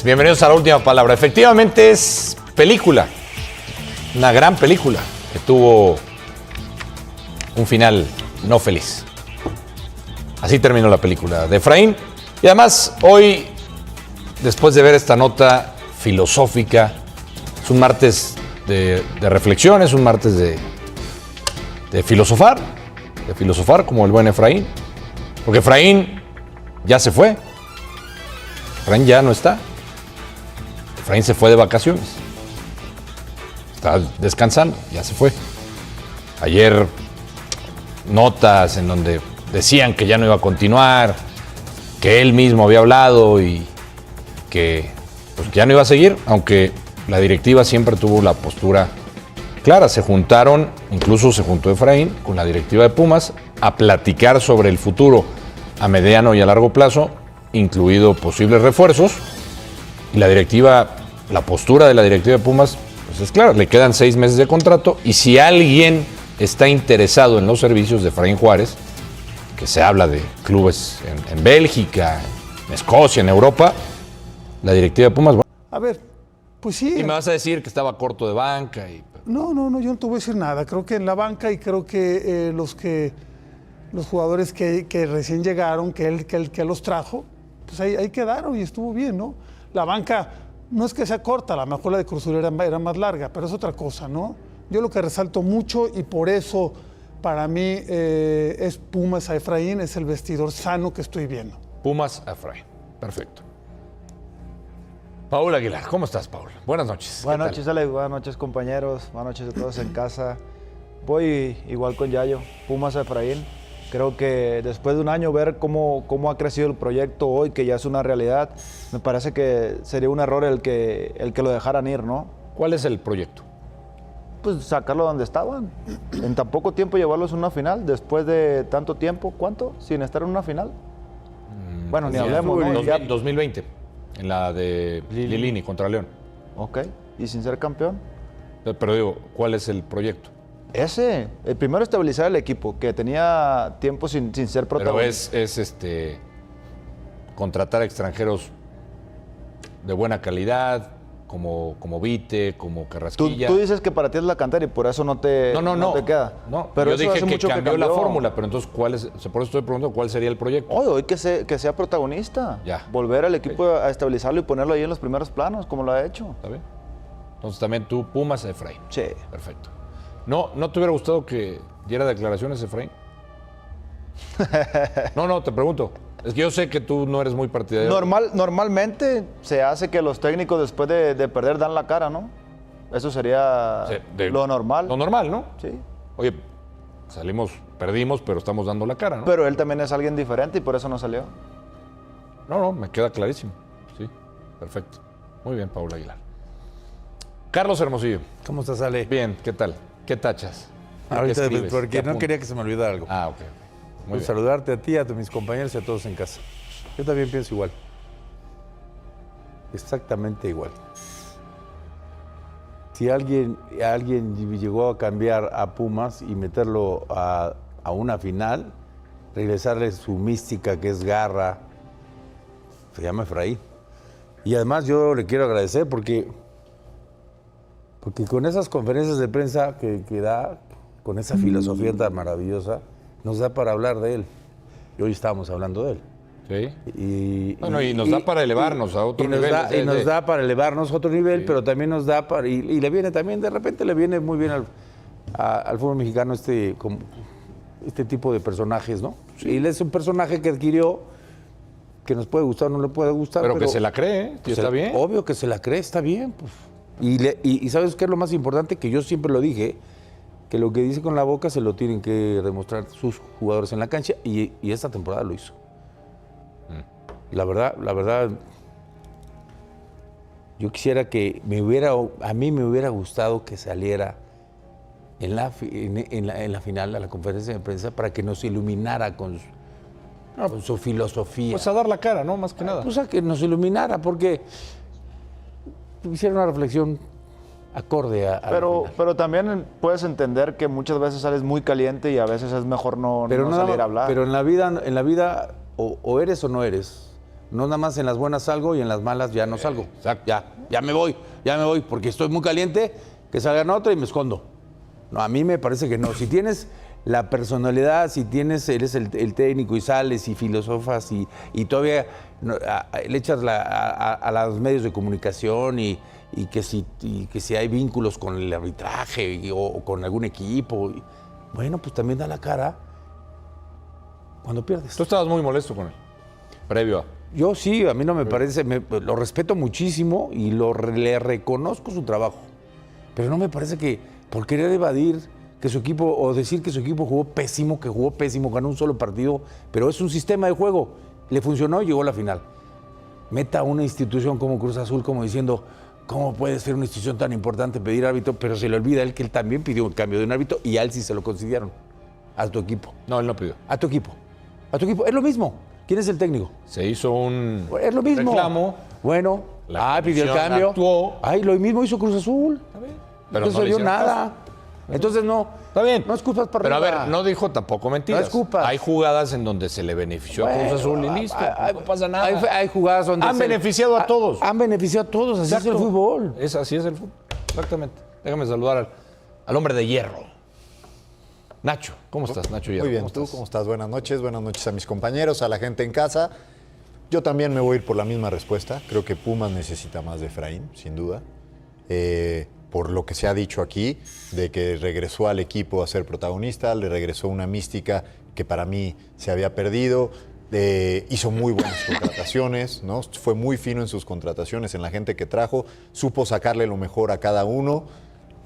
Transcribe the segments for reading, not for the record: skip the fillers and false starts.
noches, bienvenidos a La Última Palabra. Efectivamente es película, una gran película que tuvo un final no feliz. Así terminó la película de Efraín. Y además hoy, después de ver esta nota filosófica, es un martes de reflexión, es un martes de filosofar como el buen Efraín. Porque Efraín ya se fue. Efraín ya no está. Efraín se fue de vacaciones. Está descansando, ya se fue. Ayer notas en donde decían que ya no iba a continuar, que él mismo había hablado y que ya no iba a seguir, aunque la directiva siempre tuvo la postura clara. Se juntaron, incluso se juntó Efraín con la directiva de Pumas a platicar sobre el futuro a mediano y a largo plazo, incluido posibles refuerzos. Y la postura de la directiva de Pumas pues es clara, le quedan 6 meses de contrato y si alguien está interesado en los servicios de Efraín Juárez, que se habla de clubes en Bélgica, en Escocia, en Europa, la directiva de Pumas... A ver, pues sí. Y me vas a decir que estaba corto de banca y... No, yo no te voy a decir nada. Creo que en la banca y creo que los jugadores que recién llegaron, que él los trajo, pues ahí quedaron y estuvo bien, ¿no? La banca no es que sea corta, a lo mejor la de Cruz Azul era más larga, pero es otra cosa, ¿no? Yo lo que resalto mucho y por eso para mí es Pumas a Efraín, es el vestidor sano que estoy viendo. Pumas a Efraín, perfecto. Paul Aguilar, ¿cómo estás, Paul? Buenas noches. Buenas noches, Alex. Buenas noches, compañeros. Buenas noches a todos en casa. Voy igual con Yayo, Pumas a Efraín. Creo que después de un año ver cómo ha crecido el proyecto hoy, que ya es una realidad, me parece que sería un error el que lo dejaran ir, ¿no? ¿Cuál es el proyecto? Pues sacarlo donde estaban. En tan poco tiempo llevarlos a una final, después de tanto tiempo, ¿cuánto? Sin estar en una final. Bueno, ni hablemos, ¿no? 2020, en la de Lilini contra León. Ok, y sin ser campeón. Pero digo, ¿cuál es el proyecto? El primero estabilizar el equipo, que tenía tiempo sin ser protagonista. Pero es contratar extranjeros de buena calidad, como Vite, como Carrasquilla. Tú dices que para ti es la cantera y por eso no te queda. No, pero yo eso dije hace que mucho cambió la fórmula, pero entonces, por eso estoy preguntando cuál sería el proyecto. Hoy que sea protagonista. Ya. Volver al equipo a estabilizarlo y ponerlo ahí en los primeros planos, como lo ha hecho. ¿Está bien? Entonces también tú, Pumas a Efraín. Sí. Perfecto. ¿No te hubiera gustado que diera declaraciones Efraín? No, te pregunto. Es que yo sé que tú no eres muy partidario. Normalmente se hace que los técnicos después de perder dan la cara, ¿no? Eso sería lo normal. Lo normal, ¿no? Sí. Oye, perdimos, pero estamos dando la cara, ¿no? Pero él también es alguien diferente y por eso no salió. No, me queda clarísimo. Sí, perfecto. Muy bien, Paul Aguilar. Carlos Hermosillo. ¿Cómo estás, Ale? Bien, ¿qué tal? ¿Qué tachas? Ahorita, ¿Qué escribes? porque ¿Qué no apuntas? quería que se me olvidara algo. Ah, ok. Muy bien. Saludarte a ti, a mis compañeros y a todos en casa. Yo también pienso igual. Exactamente igual. Si alguien llegó a cambiar a Pumas y meterlo a una final, regresarle su mística, que es garra, se llama Efraín. Y además yo le quiero agradecer porque con esas conferencias de prensa que da, con esa filosofía tan maravillosa, nos da para hablar de él. Y hoy estábamos hablando de él. Sí. Y nos da para elevarnos a otro nivel. Y nos da para elevarnos a otro nivel, sí. Pero también nos da para... Y le viene también, de repente le viene muy bien al fútbol mexicano este tipo de personajes, ¿no? Sí. Y él es un personaje que adquirió, que nos puede gustar o no le puede gustar. Pero que se la cree, ¿eh? Está bien. Obvio que se la cree, está bien. Pues. Y ¿sabes qué es lo más importante? Que yo siempre lo dije, que lo que dice con la boca se lo tienen que demostrar sus jugadores en la cancha, y esta temporada lo hizo. La verdad, yo quisiera que a mí me hubiera gustado que saliera en la final, a la conferencia de prensa, para que nos iluminara con su filosofía. Pues a dar la cara, ¿no? Más que nada. Pues a que nos iluminara, porque hiciera una reflexión acorde a pero también puedes entender que muchas veces sales muy caliente y a veces es mejor no salir a hablar. Pero en la vida o eres o no eres. No nada más en las buenas salgo y en las malas ya no salgo. Exacto. Ya me voy, porque estoy muy caliente, que salgan otra y me escondo. No, a mí me parece que no. Si tienes la personalidad, si eres el técnico y sales y filosofas y todavía le echas a los medios de comunicación y que si hay vínculos con el arbitraje o con algún equipo, bueno, pues también da la cara cuando pierdes. Tú estabas muy molesto con él, previo a... Yo sí, a mí no me parece, lo respeto muchísimo y le reconozco su trabajo, pero no me parece que por querer evadir que su equipo, o decir que su equipo jugó pésimo, ganó un solo partido, pero es un sistema de juego, le funcionó y llegó a la final. Meta a una institución como Cruz Azul como diciendo, ¿cómo puede ser una institución tan importante pedir árbitro? Pero se le olvida él que él también pidió un cambio de un árbitro y a él sí se lo concedieron, a tu equipo. No, él no pidió. A tu equipo, es lo mismo. ¿Quién es el técnico? Se hizo un Es lo mismo. reclamo. Bueno, pidió el comisión cambio. actuó. Lo mismo hizo Cruz Azul. Pero No no se le dio hicieron nada. Entonces no. Está bien. No escupas para Pero arriba. a ver, no dijo tampoco mentiras. No escupas. Hay jugadas en donde se le benefició a Cruz Azul y listo. No pasa nada. Hay jugadas donde Han beneficiado a todos. Han beneficiado a todos. Así es el fútbol. Así es el fútbol. Exactamente. Déjame saludar al hombre de hierro. Nacho, ¿cómo estás, Nacho Hierro? Muy bien, ¿tú cómo estás? Buenas noches a mis compañeros, a la gente en casa. Yo también me voy a ir por la misma respuesta. Creo que Pumas necesita más de Efraín, sin duda. Por lo que se ha dicho aquí, de que regresó al equipo a ser protagonista, le regresó una mística que para mí se había perdido. Hizo muy buenas contrataciones, ¿no? Fue muy fino en sus contrataciones, en la gente que trajo. Supo sacarle lo mejor a cada uno.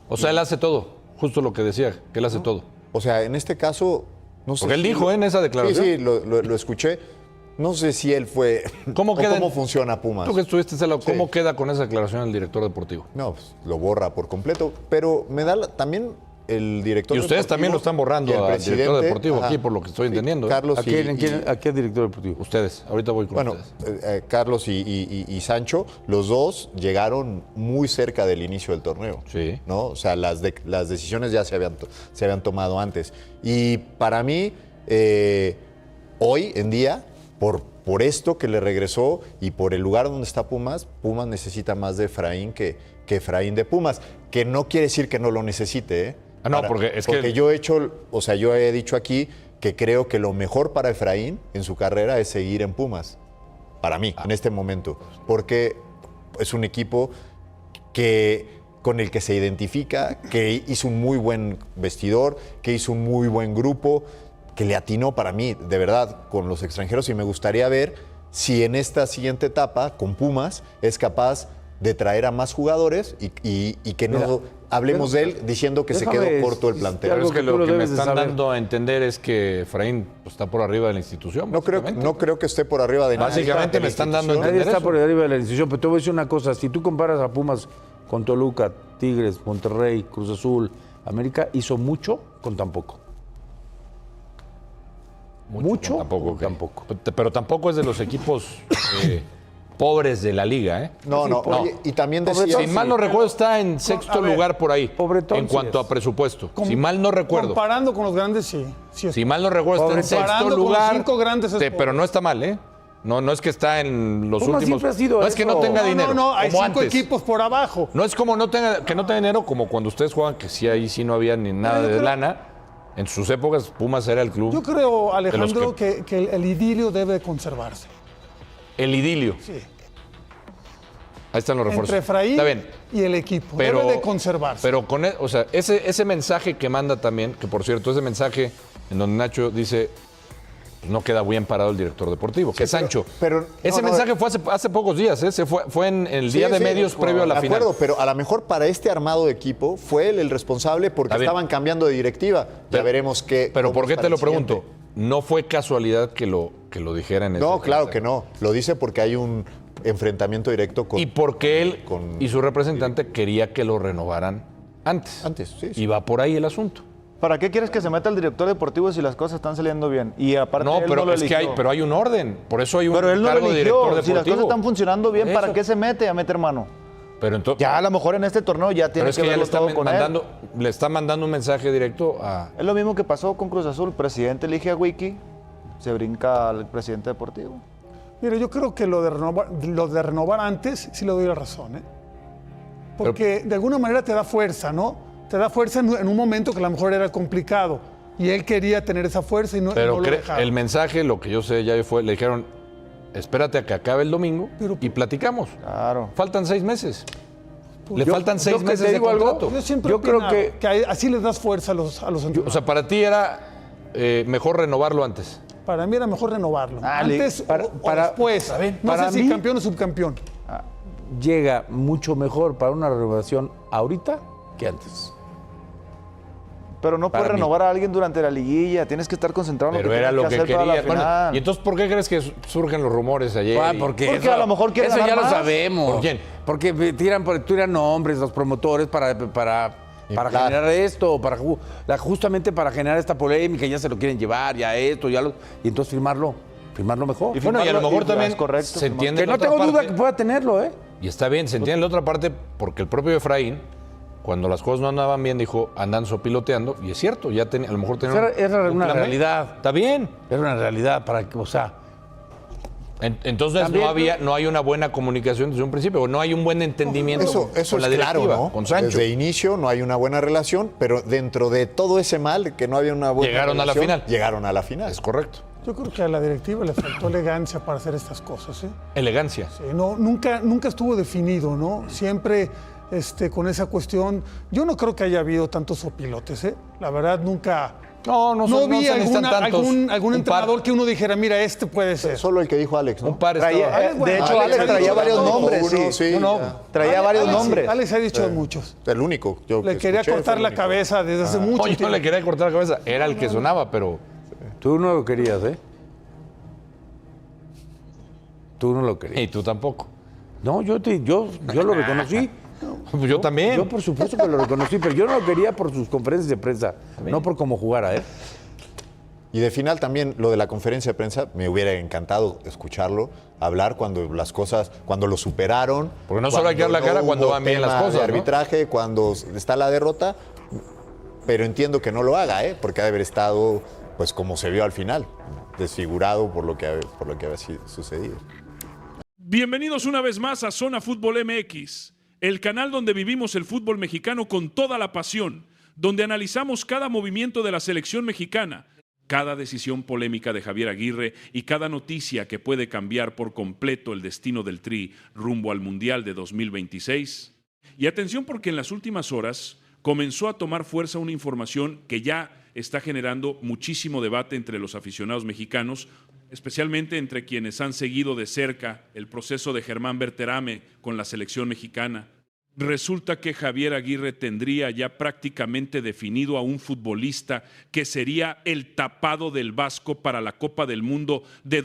O sea, él hace todo. Justo lo que decía, que él hace todo. O sea, en este caso, no sé. Porque él dijo en esa declaración. Sí, lo escuché. No sé si él fue. ¿Cómo funciona Pumas? Tú que estuviste, ¿cómo queda con esa declaración el director deportivo? No, pues, lo borra por completo. Pero me da también el director. Y ustedes deportivo también lo están borrando y el al presidente. director deportivo Ajá. aquí, por lo que estoy entendiendo. Carlos ¿A qué director deportivo? Ustedes, ahorita voy con Bueno, ustedes. Carlos y Sancho, los dos llegaron muy cerca del inicio del torneo. Sí. ¿No? O sea, las decisiones ya se habían tomado antes. Y para mí, hoy en día, por esto que le regresó y por el lugar donde está Pumas necesita más de Efraín que Efraín de Pumas. Que no quiere decir que no lo necesite, ¿eh? Porque yo he dicho aquí que creo que lo mejor para Efraín en su carrera es seguir en Pumas. Para mí, en este momento. Porque es un equipo con el que se identifica, que hizo un muy buen vestidor, que hizo un muy buen grupo, que le atinó para mí, de verdad, con los extranjeros. Y me gustaría ver si en esta siguiente etapa, con Pumas, es capaz de traer a más jugadores y que no hablemos de él diciendo que se quedó corto el plantel. Pero es que lo que me están saber. dando a entender es que Efraín está por arriba de la institución. No creo que esté por arriba de nadie. Básicamente me están dando a Nadie entender está eso. por arriba de la institución, pero te voy a decir una cosa. Si tú comparas a Pumas con Toluca, Tigres, Monterrey, Cruz Azul, América, hizo mucho con tan poco. Mucho Tampoco, con tan poco. Pero tampoco es de los equipos pobres de la liga, ¿eh? No. Oye, y también Pobretón, decía... Si mal no recuerdo, está en sexto lugar por ahí. Pobretón, en sí cuanto es. a presupuesto. Si mal no recuerdo. Comparando con los grandes, sí. Si mal no recuerdo, está en sexto Comparando con los lugar. 5 grandes es Pero no está mal, ¿eh? No es que está en los Pumas últimos. siempre ha sido No es que eso. no tenga dinero. No, hay como 5 antes. equipos por abajo. No es como que no tenga dinero, como cuando ustedes juegan, que sí, ahí sí no había ni nada de lana. En sus épocas, Pumas era el club. Yo creo, de los Alejandro, que el idilio debe conservarse. El idilio. Sí. Ahí están los refuerzos. Entre Efraín Está bien. y el equipo. Pero, debe de conservarse. Pero con o sea, ese mensaje que manda también, que por cierto, ese mensaje en donde Nacho dice, pues no queda bien parado el director deportivo, que es Sancho. pero- ese no, mensaje fue hace pocos días, ¿eh? Fue en el día de medios previo a la de final. acuerdo, pero a lo mejor para este armado de equipo fue él el responsable porque Está bien. estaban cambiando de directiva. Ya veremos qué. Pero cómo ¿por qué es te para lo el siguiente. pregunto? No fue casualidad que lo dijera en ese No, claro mensaje. que no. Lo dice porque hay un enfrentamiento directo con. Y porque él con- y su representante quería que lo renovaran antes. Antes, sí. Y va por ahí el asunto. ¿Para qué quieres que se meta el director deportivo si las cosas están saliendo bien? Y aparte No, él pero no lo es que eligió. hay un orden. Por eso hay un Pero él no cargo lo de director eligió. Si deportivo. las cosas están funcionando bien, ¿para Eso. qué se mete a meter mano? Pero entonces, Ya a lo mejor en este torneo ya pero tiene es que que ya verlo todo con él. le está mandando un mensaje directo a. Es lo mismo que pasó con Cruz Azul. El presidente elige a Wiki, se brinca al presidente deportivo. Mira, yo creo que lo de renovar antes sí le doy la razón, ¿eh? Porque de alguna manera te da fuerza, ¿no? Te da fuerza en un momento que a lo mejor era complicado. Y él quería tener esa fuerza y no lo dejaron. El mensaje, lo que yo sé ya fue, le dijeron, espérate a que acabe el domingo y platicamos. Claro. Faltan 6 meses. Le Yo- faltan yo 6 que meses te de digo algo, contrato. Yo siempre Yo creo que así les das fuerza a los entrenadores. O sea, para ti era mejor renovarlo antes. Para mí era mejor renovarlo. Ah, Antes para- o para- después. No para sé si mí- campeón o subcampeón. Llega mucho mejor para una renovación ahorita que antes. Pero no puedes Para mí. renovar a alguien durante la liguilla. Tienes que estar concentrado en Pero lo que era tienes lo que hacer para la quería. Bueno, final. ¿y entonces por qué crees que surgen los rumores ayer? Porque a lo mejor quiere Eso ya ganar lo más. sabemos. ¿Por quién? Porque tiran nombres los promotores para Inflar. generar esto, justamente para generar esta polémica, ya se lo quieren llevar, ya esto, y entonces firmarlo mejor. Y Bueno, y a lo firmarlo, mejor y- también es correcto, se entiende Que la no otra tengo duda parte. que pueda tenerlo, ¿eh? Y está bien, se entiende la otra parte porque el propio Efraín, cuando las cosas no andaban bien, dijo, andan sopiloteando. Y es cierto, ya a lo mejor tenía Era un una plan B. realidad. Está bien. Era una realidad para que, o sea, Entonces También- no hay una buena comunicación desde un principio, o no hay un buen entendimiento Eso con la es claro, directiva, ¿no? con Sancho. Desde inicio no hay una buena relación, pero dentro de todo ese mal, que no había una buena Llegaron a la relación, final. Llegaron a la final. Es correcto. Yo creo que a la directiva le faltó elegancia para hacer estas cosas, ¿eh? Elegancia. No, nunca estuvo definido, ¿no? Siempre con esa cuestión. Yo no creo que haya habido tantos sopilotes, ¿eh? La verdad, nunca. No vi se necesitan tantos. algún Un entrenador par. que uno dijera, mira, este puede ser. Solo el que dijo Alex, ¿no? Un par Traía- estaba. de bueno, hecho, Alex Alex traía dicho varios todo, nombres, uno, sí. sí. No, ya. Traía varios Alex- nombres. Alex ha dicho muchos. El único. Yo Le que quería escuché cortar fue el la único. cabeza desde hace mucho No, yo tiempo. no le quería cortar la cabeza. Era el que sonaba, pero tú no lo querías, ¿eh? Tú no lo querías. y tú tampoco. No, yo lo reconocí. Pues yo también. Yo por supuesto que lo reconocí, pero yo no lo quería por sus conferencias de prensa, no por cómo jugara, ¿eh? Y de final también lo de la conferencia de prensa, me hubiera encantado escucharlo, hablar cuando las cosas, cuando lo superaron. Porque no solo hay que dar la cara no cuando hubo van bien las tema cosas, de ¿no? arbitraje, cuando está la derrota, pero entiendo que no lo haga, porque ha de haber estado, pues como se vio al final, desfigurado por lo que había sucedido. Bienvenidos una vez más a Zona Fútbol MX, el canal donde vivimos el fútbol mexicano con toda la pasión, donde analizamos cada movimiento de la selección mexicana, cada decisión polémica de Javier Aguirre y cada noticia que puede cambiar por completo el destino del Tri rumbo al Mundial de 2026. Y atención porque en las últimas horas comenzó a tomar fuerza una información que ya está generando muchísimo debate entre los aficionados mexicanos, especialmente entre quienes han seguido de cerca el proceso de Germán Berterame con la selección mexicana. Resulta que Javier Aguirre tendría ya prácticamente definido a un futbolista que sería el tapado del Vasco para la Copa del Mundo de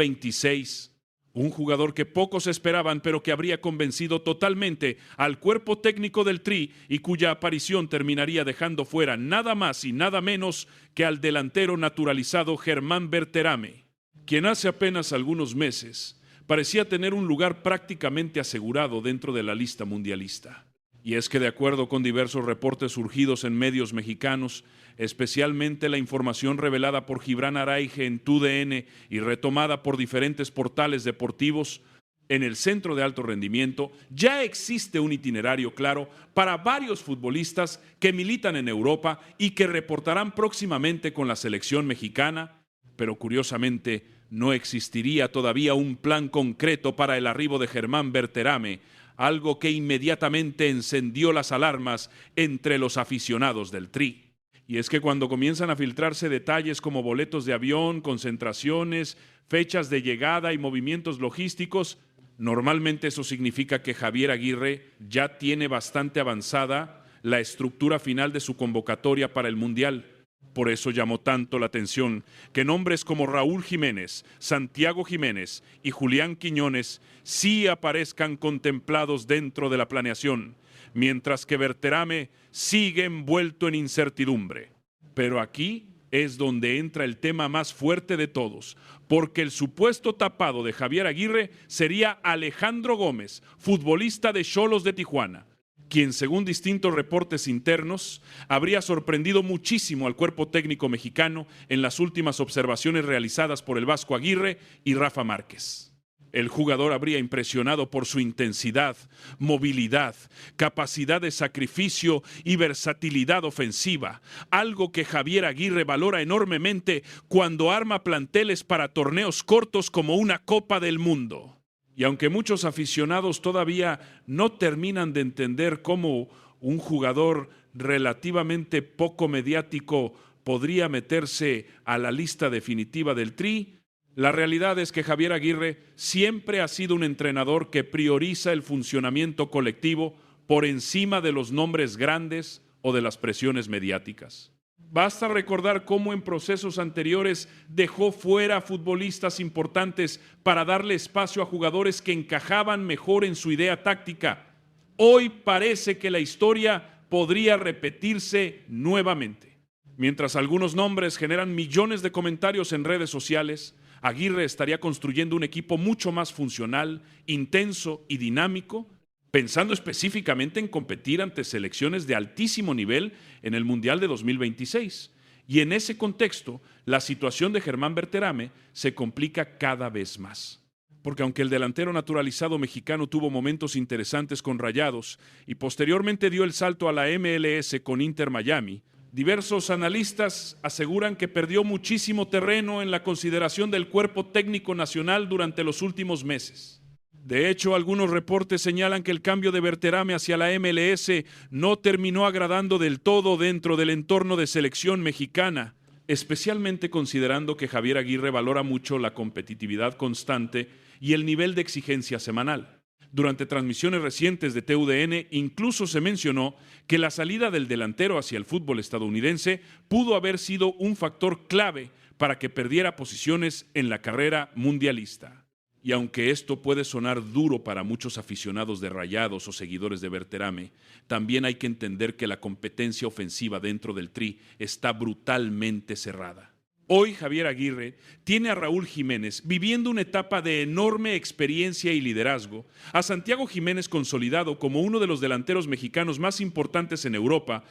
2026. Un jugador que pocos esperaban, pero que habría convencido totalmente al cuerpo técnico del Tri y cuya aparición terminaría dejando fuera nada más y nada menos que al delantero naturalizado Germán Berterame, quien hace apenas algunos meses parecía tener un lugar prácticamente asegurado dentro de la lista mundialista. Y es que de acuerdo con diversos reportes surgidos en medios mexicanos, especialmente la información revelada por Gibran Araige en TUDN y retomada por diferentes portales deportivos, en el centro de alto rendimiento ya existe un itinerario claro para varios futbolistas que militan en Europa y que reportarán próximamente con la selección mexicana, pero curiosamente no existiría todavía un plan concreto para el arribo de Germán Berterame, algo que inmediatamente encendió las alarmas entre los aficionados del Tri. Y es que cuando comienzan a filtrarse detalles como boletos de avión, concentraciones, fechas de llegada y movimientos logísticos, normalmente eso significa que Javier Aguirre ya tiene bastante avanzada la estructura final de su convocatoria para el Mundial. Por eso llamó tanto la atención que nombres como Raúl Jiménez, Santiago Jiménez y Julián Quiñones sí aparezcan contemplados dentro de la planeación, mientras que Berterame sigue envuelto en incertidumbre. Pero aquí es donde entra el tema más fuerte de todos, porque el supuesto tapado de Javier Aguirre sería Alejandro Gómez, futbolista de Xolos de Tijuana, quien según distintos reportes internos habría sorprendido muchísimo al cuerpo técnico mexicano en las últimas observaciones realizadas por el Vasco Aguirre y Rafa Márquez. El jugador habría impresionado por su intensidad, movilidad, capacidad de sacrificio y versatilidad ofensiva, algo que Javier Aguirre valora enormemente cuando arma planteles para torneos cortos como una Copa del Mundo. Y aunque muchos aficionados todavía no terminan de entender cómo un jugador relativamente poco mediático podría meterse a la lista definitiva del Tri, la realidad es que Javier Aguirre siempre ha sido un entrenador que prioriza el funcionamiento colectivo por encima de los nombres grandes o de las presiones mediáticas. Basta recordar cómo en procesos anteriores dejó fuera a futbolistas importantes para darle espacio a jugadores que encajaban mejor en su idea táctica. Hoy parece que la historia podría repetirse nuevamente. Mientras algunos nombres generan millones de comentarios en redes sociales, Aguirre estaría construyendo un equipo mucho más funcional, intenso y dinámico, pensando específicamente en competir ante selecciones de altísimo nivel en el Mundial de 2026. Y en ese contexto, la situación de Germán Berterame se complica cada vez más. Porque aunque el delantero naturalizado mexicano tuvo momentos interesantes con Rayados y posteriormente dio el salto a la MLS con Inter Miami, diversos analistas aseguran que perdió muchísimo terreno en la consideración del cuerpo técnico nacional durante los últimos meses. De hecho, algunos reportes señalan que el cambio de Berterame hacia la MLS no terminó agradando del todo dentro del entorno de selección mexicana, especialmente considerando que Javier Aguirre valora mucho la competitividad constante y el nivel de exigencia semanal. Durante transmisiones recientes de TUDN incluso se mencionó que la salida del delantero hacia el fútbol estadounidense pudo haber sido un factor clave para que perdiera posiciones en la carrera mundialista. Y aunque esto puede sonar duro para muchos aficionados de Rayados o seguidores de Berterame, también hay que entender que la competencia ofensiva dentro del Tri está brutalmente cerrada. Hoy Javier Aguirre tiene a Raúl Jiménez viviendo una etapa de enorme experiencia y liderazgo, a Santiago Jiménez consolidado como uno de los delanteros mexicanos más importantes en Europa,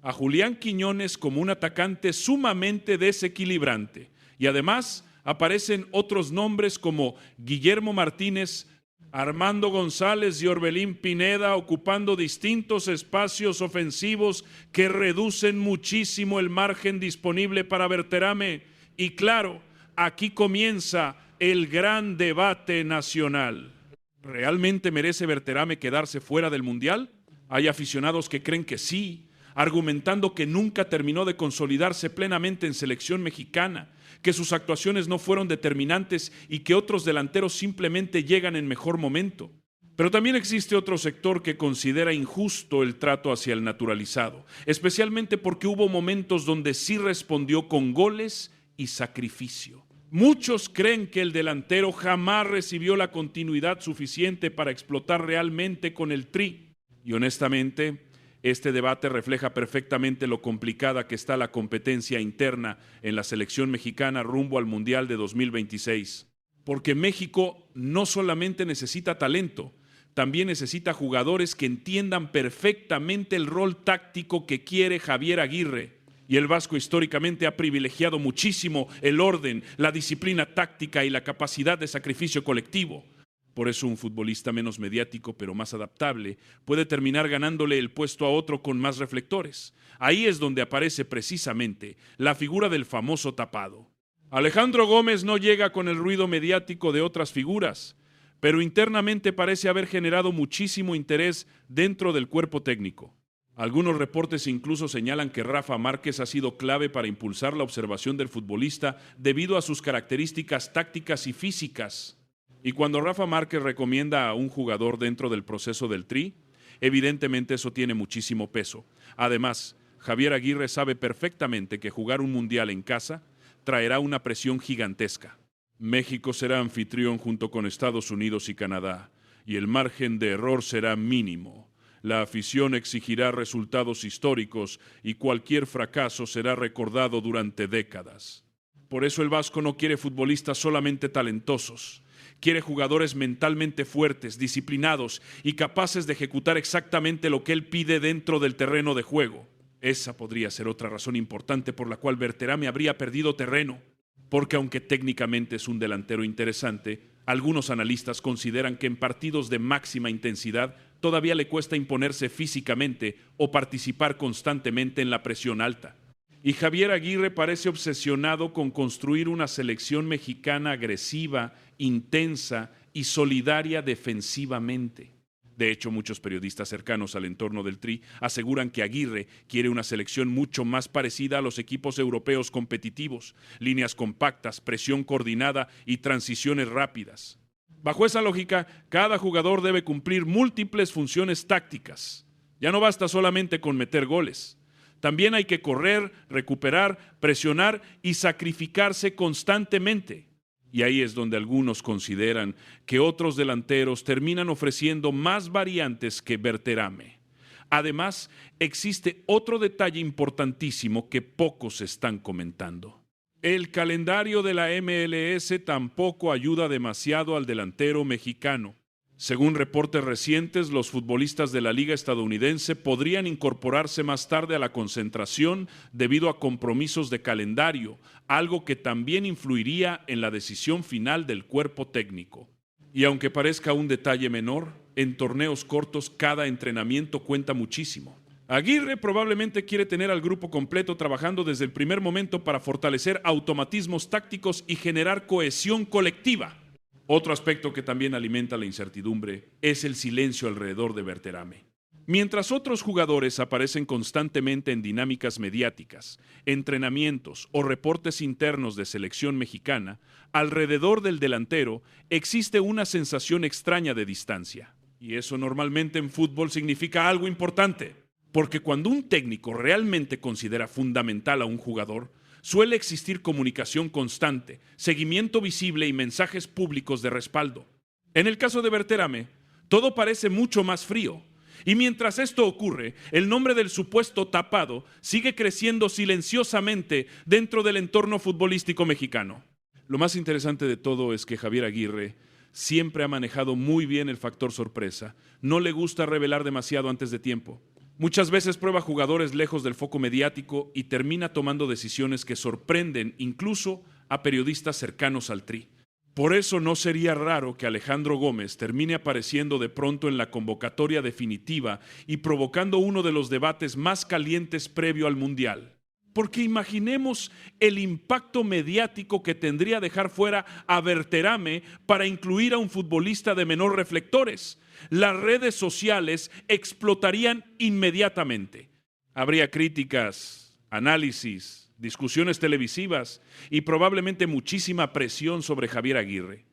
a Julián Quiñones como un atacante sumamente desequilibrante y además aparecen otros nombres como Guillermo Martínez, Armando González y Orbelín Pineda ocupando distintos espacios ofensivos que reducen muchísimo el margen disponible para Berterame. Y claro, aquí comienza el gran debate nacional. ¿Realmente merece Berterame quedarse fuera del Mundial? Hay aficionados que creen que sí, argumentando que nunca terminó de consolidarse plenamente en selección mexicana, que sus actuaciones no fueron determinantes y que otros delanteros simplemente llegan en mejor momento. Pero también existe otro sector que considera injusto el trato hacia el naturalizado, especialmente porque hubo momentos donde sí respondió con goles y sacrificio. Muchos creen que el delantero jamás recibió la continuidad suficiente para explotar realmente con el Tri. Y honestamente, este debate refleja perfectamente lo complicada que está la competencia interna en la selección mexicana rumbo al Mundial de 2026. Porque México no solamente necesita talento, también necesita jugadores que entiendan perfectamente el rol táctico que quiere Javier Aguirre. Y el vasco históricamente ha privilegiado muchísimo el orden, la disciplina táctica y la capacidad de sacrificio colectivo. Por eso un futbolista menos mediático pero más adaptable puede terminar ganándole el puesto a otro con más reflectores. Ahí es donde aparece precisamente la figura del famoso tapado. Alejandro Gómez no llega con el ruido mediático de otras figuras, pero internamente parece haber generado muchísimo interés dentro del cuerpo técnico. Algunos reportes incluso señalan que Rafa Márquez ha sido clave para impulsar la observación del futbolista debido a sus características tácticas y físicas. Y cuando Rafa Márquez recomienda a un jugador dentro del proceso del Tri, evidentemente eso tiene muchísimo peso. Además, Javier Aguirre sabe perfectamente que jugar un mundial en casa traerá una presión gigantesca. México será anfitrión junto con Estados Unidos y Canadá, y el margen de error será mínimo. La afición exigirá resultados históricos y cualquier fracaso será recordado durante décadas. Por eso el vasco no quiere futbolistas solamente talentosos. Quiere jugadores mentalmente fuertes, disciplinados y capaces de ejecutar exactamente lo que él pide dentro del terreno de juego. Esa podría ser otra razón importante por la cual Berterame habría perdido terreno, porque aunque técnicamente es un delantero interesante, Algunos analistas consideran que en partidos de máxima intensidad todavía le cuesta imponerse físicamente o participar constantemente en la presión alta. Y Javier Aguirre parece obsesionado con construir una selección mexicana agresiva, intensa y solidaria defensivamente. De hecho, muchos periodistas cercanos al entorno del Tri aseguran que Aguirre quiere una selección mucho más parecida a los equipos europeos competitivos, líneas compactas, presión coordinada y transiciones rápidas. Bajo esa lógica, cada jugador debe cumplir múltiples funciones tácticas. Ya no basta solamente con meter goles. También hay que correr, recuperar, presionar y sacrificarse constantemente. Y ahí es donde algunos consideran que otros delanteros terminan ofreciendo más variantes que Berterame. Además, existe otro detalle importantísimo que pocos están comentando. El calendario de la MLS tampoco ayuda demasiado al delantero mexicano. Según reportes recientes, los futbolistas de la Liga estadounidense podrían incorporarse más tarde a la concentración debido a compromisos de calendario, algo que también influiría en la decisión final del cuerpo técnico. Y aunque parezca un detalle menor, en torneos cortos cada entrenamiento cuenta muchísimo. Aguirre probablemente quiere tener al grupo completo trabajando desde el primer momento para fortalecer automatismos tácticos y generar cohesión colectiva. Otro aspecto que también alimenta la incertidumbre es el silencio alrededor de Berterame. Mientras otros jugadores aparecen constantemente en dinámicas mediáticas, entrenamientos o reportes internos de selección mexicana, alrededor del delantero existe una sensación extraña de distancia. Y eso normalmente en fútbol significa algo importante, porque cuando un técnico realmente considera fundamental a un jugador, suele existir comunicación constante, seguimiento visible y mensajes públicos de respaldo. En el caso de Berterame, todo parece mucho más frío. Y mientras esto ocurre, el nombre del supuesto tapado sigue creciendo silenciosamente dentro del entorno futbolístico mexicano. Lo más interesante de todo es que Javier Aguirre siempre ha manejado muy bien el factor sorpresa. No le gusta revelar demasiado antes de tiempo. Muchas veces prueba jugadores lejos del foco mediático y termina tomando decisiones que sorprenden incluso a periodistas cercanos al Tri. Por eso no sería raro que Alejandro Gómez termine apareciendo de pronto en la convocatoria definitiva y provocando uno de los debates más calientes previo al Mundial. Porque imaginemos el impacto mediático que tendría dejar fuera a Berterame para incluir a un futbolista de menor reflectores. Las redes sociales explotarían inmediatamente. Habría críticas, análisis, discusiones televisivas y probablemente muchísima presión sobre Javier Aguirre.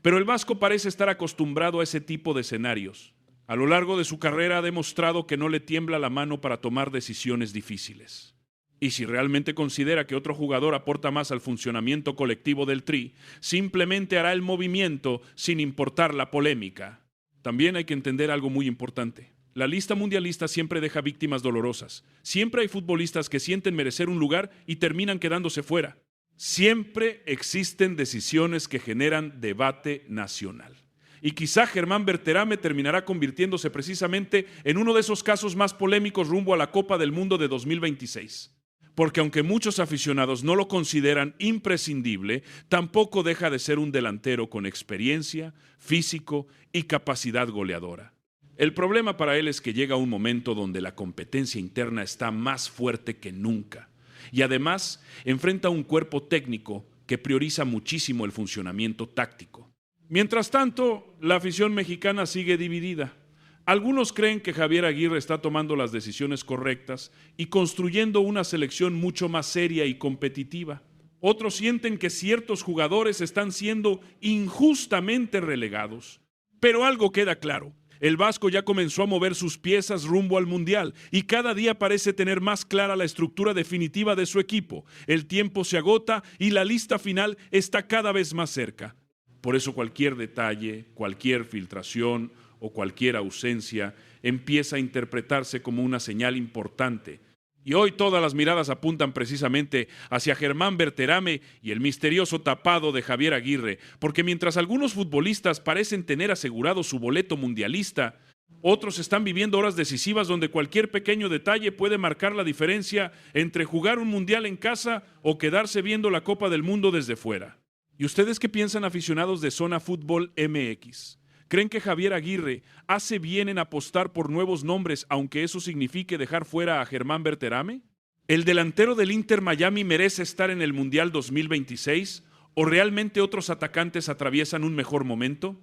Pero el vasco parece estar acostumbrado a ese tipo de escenarios. A lo largo de su carrera ha demostrado que no le tiembla la mano para tomar decisiones difíciles. Y si realmente considera que otro jugador aporta más al funcionamiento colectivo del Tri, simplemente hará el movimiento sin importar la polémica. También hay que entender algo muy importante. La lista mundialista siempre deja víctimas dolorosas. Siempre hay futbolistas que sienten merecer un lugar y terminan quedándose fuera. Siempre existen decisiones que generan debate nacional. Y quizá Germán Berterame terminará convirtiéndose precisamente en uno de esos casos más polémicos rumbo a la Copa del Mundo de 2026. Porque aunque muchos aficionados no lo consideran imprescindible, tampoco deja de ser un delantero con experiencia, físico y capacidad goleadora. El problema para él es que llega un momento donde la competencia interna está más fuerte que nunca. Y además enfrenta un cuerpo técnico que prioriza muchísimo el funcionamiento táctico. Mientras tanto, la afición mexicana sigue dividida. Algunos creen que Javier Aguirre está tomando las decisiones correctas y construyendo una selección mucho más seria y competitiva. Otros sienten que ciertos jugadores están siendo injustamente relegados. Pero algo queda claro. El vasco ya comenzó a mover sus piezas rumbo al Mundial y cada día parece tener más clara la estructura definitiva de su equipo. El tiempo se agota y la lista final está cada vez más cerca. Por eso cualquier detalle, cualquier filtración o cualquier ausencia empieza a interpretarse como una señal importante. Y hoy todas las miradas apuntan precisamente hacia Germán Berterame y el misterioso tapado de Javier Aguirre, porque mientras algunos futbolistas parecen tener asegurado su boleto mundialista, otros están viviendo horas decisivas donde cualquier pequeño detalle puede marcar la diferencia entre jugar un mundial en casa o quedarse viendo la Copa del Mundo desde fuera. ¿Y ustedes qué piensan, aficionados de Zona Fútbol MX? ¿Creen que Javier Aguirre hace bien en apostar por nuevos nombres, aunque eso signifique dejar fuera a Germán Berterame? ¿El delantero del Inter Miami merece estar en el Mundial 2026? ¿O realmente otros atacantes atraviesan un mejor momento?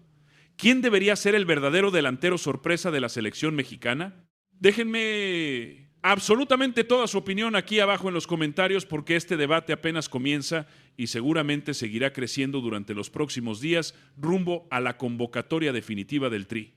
¿Quién debería ser el verdadero delantero sorpresa de la selección mexicana? Déjenme absolutamente toda su opinión aquí abajo en los comentarios, porque este debate apenas comienza y seguramente seguirá creciendo durante los próximos días rumbo a la convocatoria definitiva del Tri.